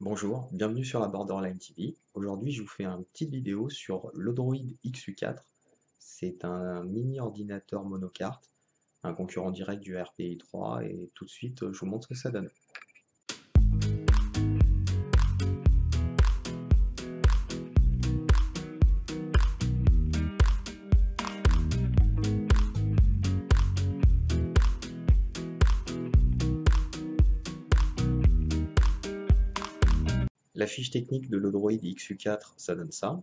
Bonjour, bienvenue sur la Borderline TV. Aujourd'hui, je vous fais une petite vidéo sur l'Odroid XU4. C'est un mini ordinateur monocarte, un concurrent direct du RPI 3 et tout de suite, je vous montre ce que ça donne. La fiche technique de l'Odroid XU4, ça donne ça.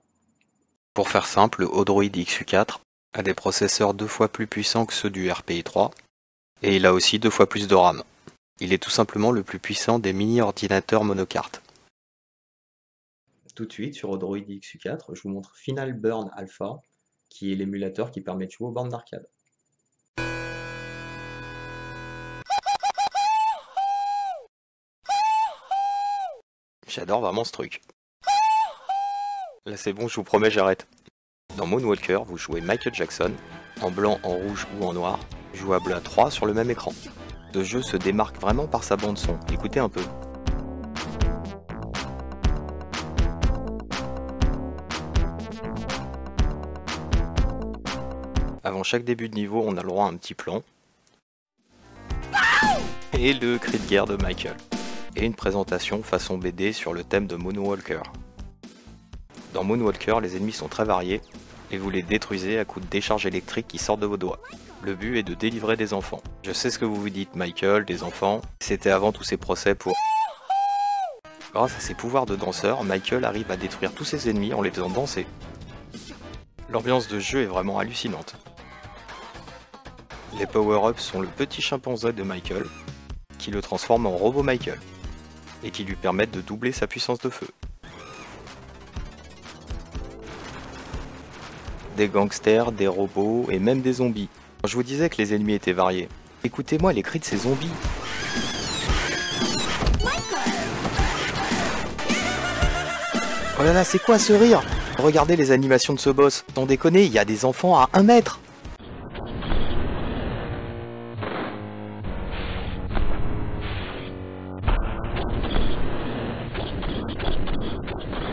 Pour faire simple, le Odroid XU4 a des processeurs 2 fois plus puissants que ceux du RPI 3 et il a aussi 2 fois plus de RAM. Il est tout simplement le plus puissant des mini-ordinateurs monocartes. Tout de suite, sur Odroid XU4, je vous montre Final Burn Alpha, qui est l'émulateur qui permet de jouer aux bornes d'arcade. J'adore vraiment ce truc. Là c'est bon, je vous promets, j'arrête. Dans Moonwalker, vous jouez Michael Jackson, en blanc, en rouge ou en noir, jouable à 3 sur le même écran. Ce jeu se démarque vraiment par sa bande son, écoutez un peu. Avant chaque début de niveau, on a le droit à un petit plan. Et le cri de guerre de Michael. Et une présentation façon BD sur le thème de Moonwalker. Dans Moonwalker, les ennemis sont très variés, et vous les détruisez à coups de décharges électriques qui sortent de vos doigts. Le but est de délivrer des enfants. Je sais ce que vous vous dites, Michael, des enfants, c'était avant tous ces procès pour... Grâce à ses pouvoirs de danseur, Michael arrive à détruire tous ses ennemis en les faisant danser. L'ambiance de jeu est vraiment hallucinante. Les power-ups sont le petit chimpanzé de Michael, qui le transforme en robot Michael, et qui lui permettent de doubler sa puissance de feu. Des gangsters, des robots et même des zombies. Je vous disais que les ennemis étaient variés. Écoutez-moi les cris de ces zombies. Oh là là, c'est quoi ce rire? Regardez les animations de ce boss. Sans déconner, il y a des enfants à 1 mètre.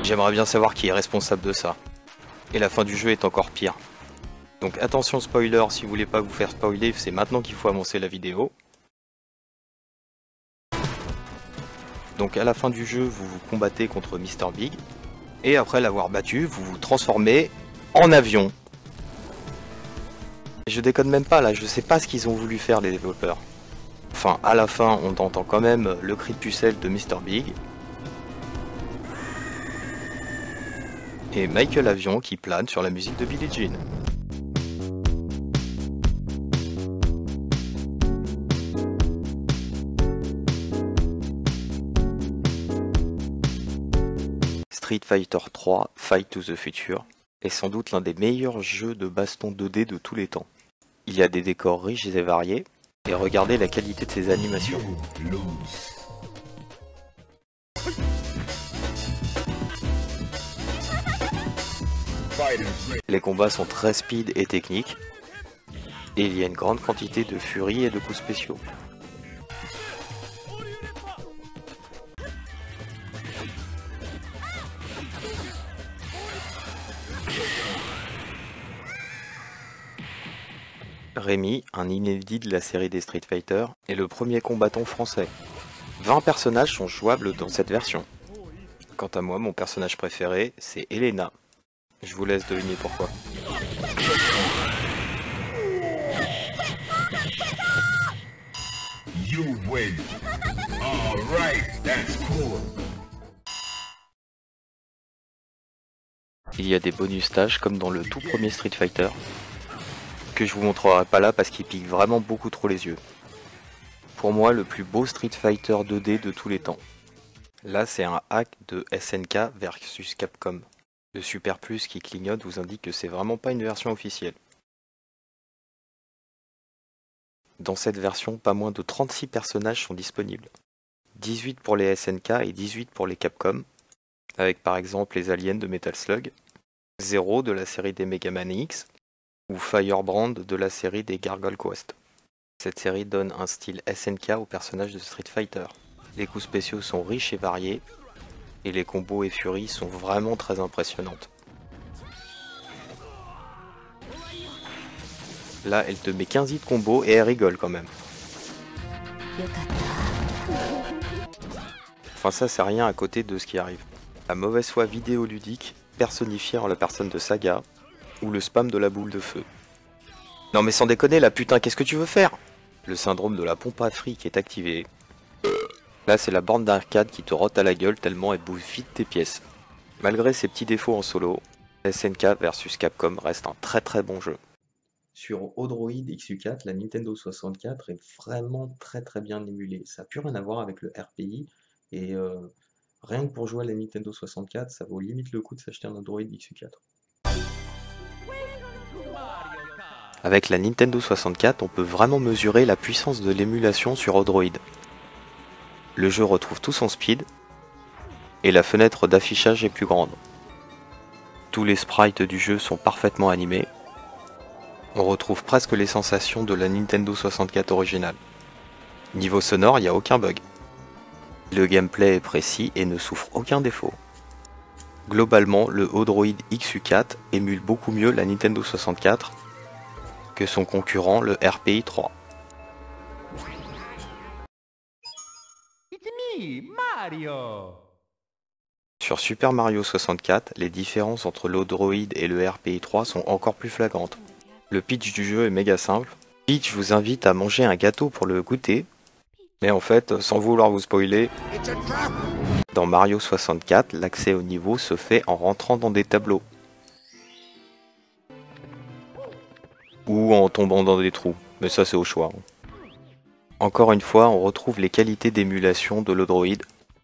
J'aimerais bien savoir qui est responsable de ça. Et la fin du jeu est encore pire. Donc attention spoiler, si vous voulez pas vous faire spoiler, c'est maintenant qu'il faut avancer la vidéo. Donc à la fin du jeu, vous vous combattez contre Mr. Big. Et après l'avoir battu, vous vous transformez en avion. Je déconne même pas là, je sais pas ce qu'ils ont voulu faire les développeurs. Enfin, à la fin, on entend quand même le cri de pucelle de Mr. Big. Et Michael Avion qui plane sur la musique de Billie Jean. Street Fighter 3 Fight to the Future est sans doute l'un des meilleurs jeux de baston 2D de tous les temps. Il y a des décors riches et variés, et regardez la qualité de ses animations. Les combats sont très speed et techniques, et il y a une grande quantité de furie et de coups spéciaux. Rémi, un inédit de la série des Street Fighter, est le premier combattant français. 20 personnages sont jouables dans cette version. Quant à moi, mon personnage préféré, c'est Elena. Je vous laisse deviner pourquoi. You win. All right, that's cool. Il y a des bonus stages comme dans le tout premier Street Fighter, que je vous montrerai pas là parce qu'il pique vraiment beaucoup trop les yeux. Pour moi, le plus beau Street Fighter 2D de tous les temps. Là, c'est un hack de SNK versus Capcom. Le Super Plus qui clignote vous indique que c'est vraiment pas une version officielle. Dans cette version, pas moins de 36 personnages sont disponibles. 18 pour les SNK et 18 pour les Capcom, avec par exemple les aliens de Metal Slug, Zero de la série des Mega Man X, ou Firebrand de la série des Gargoyle Quest. Cette série donne un style SNK aux personnages de Street Fighter. Les coups spéciaux sont riches et variés, et les combos et furies sont vraiment très impressionnantes. Là, elle te met 15 hits de combo et elle rigole quand même. Enfin ça c'est rien à côté de ce qui arrive. La mauvaise foi vidéoludique personnifiée en la personne de Saga, ou le spam de la boule de feu. Non mais sans déconner la putain, qu'est-ce que tu veux faire? Le syndrome de la pompe à fric est activé. Là c'est la borne d'arcade qui te rote à la gueule tellement elle bouffe vite tes pièces. Malgré ses petits défauts en solo, SNK vs Capcom reste un très bon jeu. Sur Odroid XU4, la Nintendo 64 est vraiment très bien émulée. Ça n'a plus rien à voir avec le RPI et rien que pour jouer à la Nintendo 64, ça vaut limite le coup de s'acheter un Odroid XU4. Avec la Nintendo 64, on peut vraiment mesurer la puissance de l'émulation sur Odroid. Le jeu retrouve tout son speed, et la fenêtre d'affichage est plus grande. Tous les sprites du jeu sont parfaitement animés. On retrouve presque les sensations de la Nintendo 64 originale. Niveau sonore, il n'y a aucun bug. Le gameplay est précis et ne souffre aucun défaut. Globalement, le Odroid XU4 émule beaucoup mieux la Nintendo 64 que son concurrent le RPI 3. It's me, Mario. Sur Super Mario 64, les différences entre l'Odroid et le RPI 3 sont encore plus flagrantes. Le pitch du jeu est méga simple. Peach vous invite à manger un gâteau pour le goûter, mais en fait, sans vouloir vous spoiler, dans Mario 64, l'accès au niveau se fait en rentrant dans des tableaux. Ou en tombant dans des trous, mais ça c'est au choix. Encore une fois, on retrouve les qualités d'émulation de l'Odroid,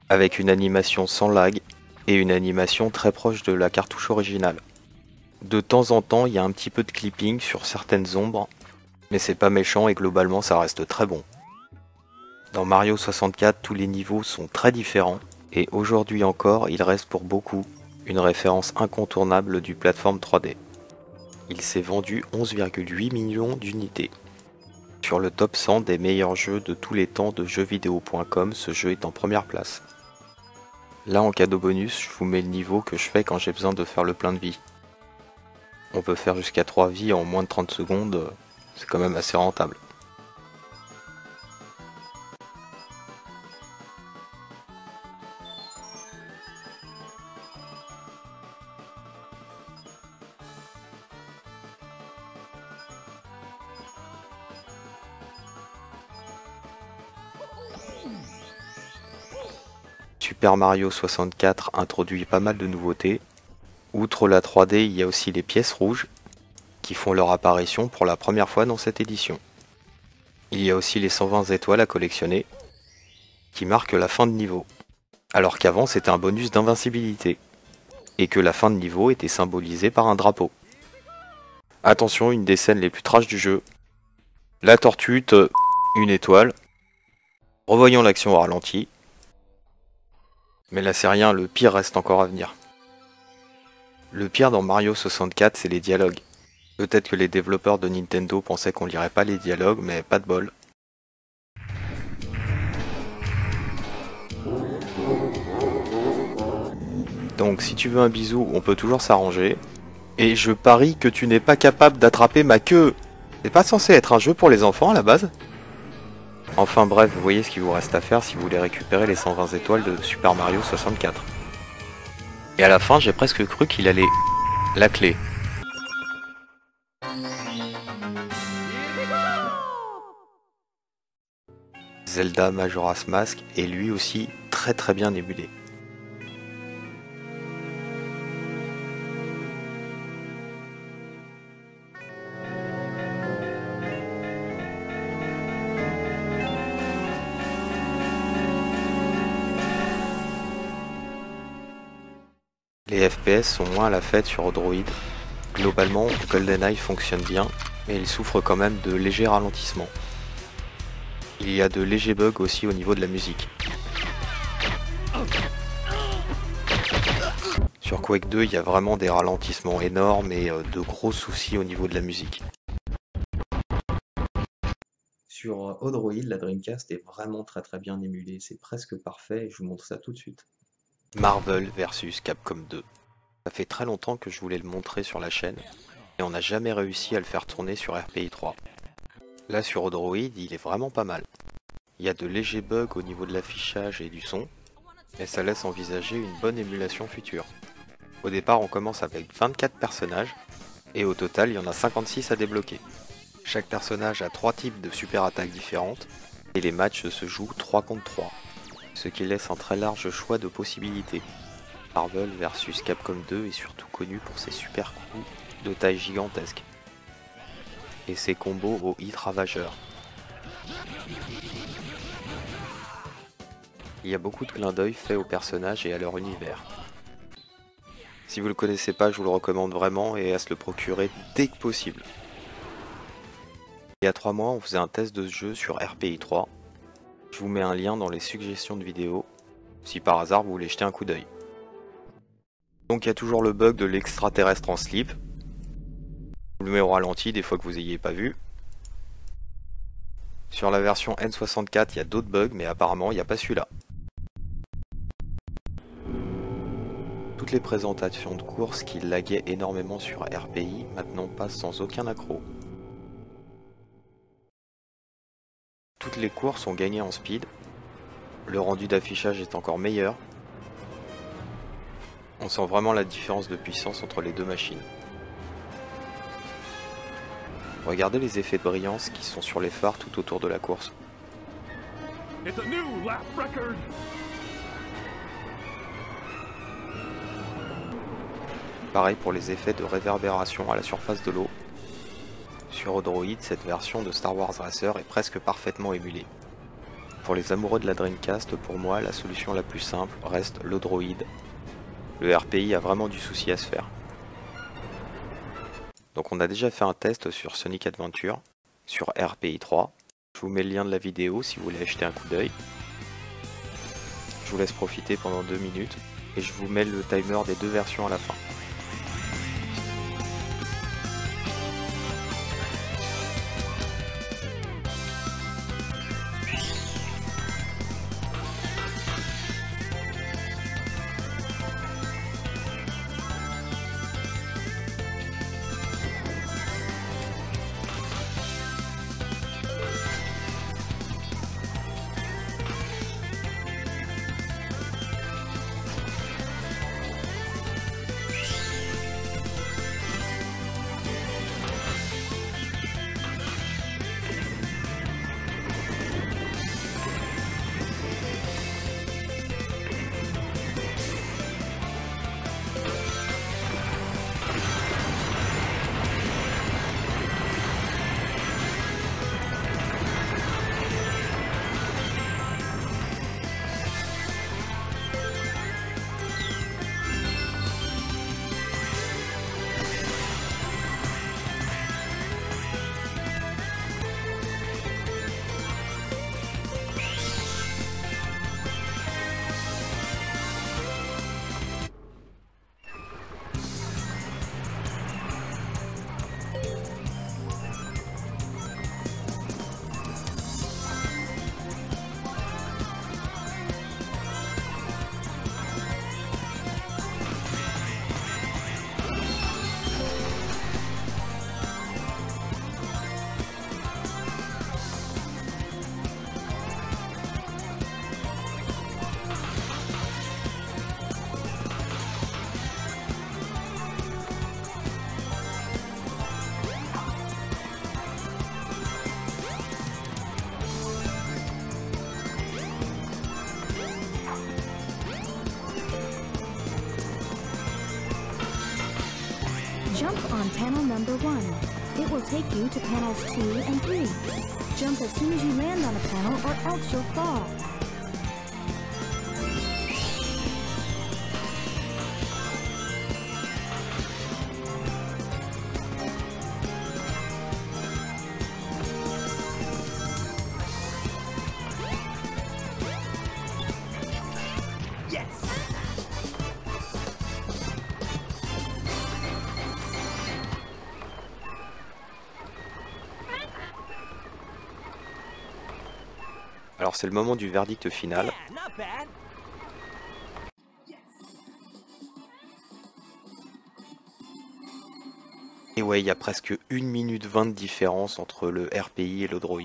avec une animation sans lag et une animation très proche de la cartouche originale. De temps en temps, il y a un petit peu de clipping sur certaines ombres, mais c'est pas méchant et globalement ça reste très bon. Dans Mario 64, tous les niveaux sont très différents, et aujourd'hui encore, il reste pour beaucoup une référence incontournable du plateforme 3D. Il s'est vendu 11,8 millions d'unités. Sur le top 100 des meilleurs jeux de tous les temps de jeuxvideo.com, ce jeu est en première place. Là en cadeau bonus, je vous mets le niveau que je fais quand j'ai besoin de faire le plein de vie. On peut faire jusqu'à 3 vies en moins de 30 secondes, c'est quand même assez rentable. Super Mario 64 introduit pas mal de nouveautés. Outre la 3D, il y a aussi les pièces rouges, qui font leur apparition pour la première fois dans cette édition. Il y a aussi les 120 étoiles à collectionner, qui marquent la fin de niveau, alors qu'avant c'était un bonus d'invincibilité, et que la fin de niveau était symbolisée par un drapeau. Attention, une des scènes les plus trash du jeu. La tortue te... une étoile. Revoyons l'action au ralenti. Mais là c'est rien, le pire reste encore à venir. Le pire dans Mario 64, c'est les dialogues. Peut-être que les développeurs de Nintendo pensaient qu'on lirait pas les dialogues, mais pas de bol. Donc si tu veux un bisou, on peut toujours s'arranger. Et je parie que tu n'es pas capable d'attraper ma queue. C'est pas censé être un jeu pour les enfants à la base? Enfin bref, vous voyez ce qu'il vous reste à faire si vous voulez récupérer les 120 étoiles de Super Mario 64. Et à la fin, j'ai presque cru qu'il allait... la clé. Zelda Majora's Mask est lui aussi très bien émulé. Les FPS sont moins à la fête sur Odroid. Globalement, GoldenEye fonctionne bien, mais il souffre quand même de légers ralentissements. Il y a de légers bugs aussi au niveau de la musique. Sur Quake 2, il y a vraiment des ralentissements énormes et de gros soucis au niveau de la musique. Sur Odroid, la Dreamcast est vraiment très bien émulée, c'est presque parfait et je vous montre ça tout de suite. Marvel vs Capcom 2. Ça fait très longtemps que je voulais le montrer sur la chaîne, et on n'a jamais réussi à le faire tourner sur RPI 3. Là sur Odroid, il est vraiment pas mal. Il y a de légers bugs au niveau de l'affichage et du son, et ça laisse envisager une bonne émulation future. Au départ on commence avec 24 personnages, et au total il y en a 56 à débloquer. Chaque personnage a 3 types de super attaques différentes, et les matchs se jouent 3 contre 3, ce qui laisse un très large choix de possibilités. Marvel vs Capcom 2 est surtout connu pour ses super coups de taille gigantesque, et ses combos au hit ravageur. Il y a beaucoup de clins d'œil faits aux personnages et à leur univers. Si vous le connaissez pas, je vous le recommande vraiment et à se le procurer dès que possible. Il y a 3 mois, on faisait un test de ce jeu sur RPI 3. Je vous mets un lien dans les suggestions de vidéos, si par hasard vous voulez jeter un coup d'œil. Donc il y a toujours le bug de l'extraterrestre en slip. Je vous le mets au ralenti des fois que vous n'ayez pas vu. Sur la version N64, il y a d'autres bugs, mais apparemment il n'y a pas celui-là. Toutes les présentations de courses qui laguaient énormément sur RPI maintenant passent sans aucun accroc. Toutes les courses ont gagné en speed. Le rendu d'affichage est encore meilleur. On sent vraiment la différence de puissance entre les deux machines. Regardez les effets de brillance qui sont sur les phares tout autour de la course. It's a new lap record. Pareil pour les effets de réverbération à la surface de l'eau. Sur Odroid, cette version de Star Wars Racer est presque parfaitement émulée. Pour les amoureux de la Dreamcast, pour moi, la solution la plus simple reste l'Odroid. Le RPI a vraiment du souci à se faire. Donc on a déjà fait un test sur Sonic Adventure, sur RPI 3. Je vous mets le lien de la vidéo si vous voulez jeter un coup d'œil. Je vous laisse profiter pendant 2 minutes et je vous mets le timer des deux versions à la fin. Jump on panel number 1. It will take you to panels 2 and 3. Jump as soon as you land on a panel or else you'll fall. Alors c'est le moment du verdict final. Et ouais, il y a presque 1 minute 20 de différence entre le RPI et l'Odroid.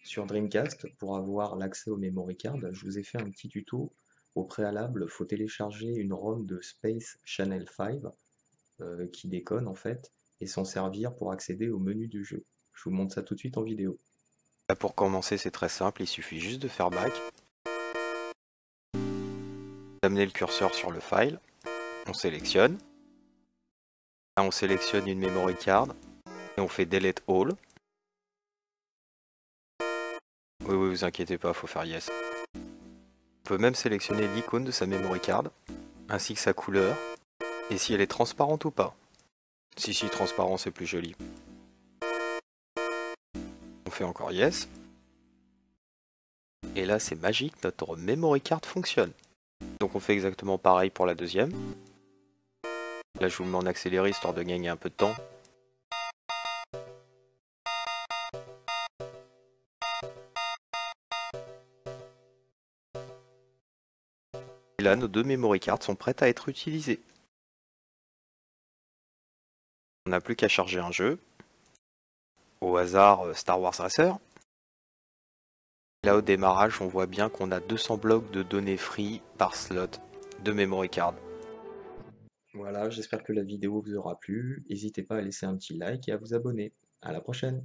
Sur Dreamcast, pour avoir l'accès au memory card, je vous ai fait un petit tuto. Au préalable, il faut télécharger une ROM de Space Channel 5, qui déconne en fait, et s'en servir pour accéder au menu du jeu. Je vous montre ça tout de suite en vidéo. Là, pour commencer, c'est très simple, il suffit juste de faire back, d'amener le curseur sur le file, on sélectionne, là on sélectionne une memory card, et on fait delete all. Oui, vous inquiétez pas, faut faire yes. On peut même sélectionner l'icône de sa memory card, ainsi que sa couleur, et si elle est transparente ou pas. Si transparent, c'est plus joli. On fait encore yes. Et là, c'est magique, notre memory card fonctionne. Donc on fait exactement pareil pour la deuxième. Là, je vous le mets en accéléré, histoire de gagner un peu de temps. Et là, nos deux memory cards sont prêtes à être utilisées. On n'a plus qu'à charger un jeu. Au hasard, Star Wars Racer. Là, au démarrage, on voit bien qu'on a 200 blocs de données free par slot de memory card. Voilà, j'espère que la vidéo vous aura plu. N'hésitez pas à laisser un petit like et à vous abonner. À la prochaine!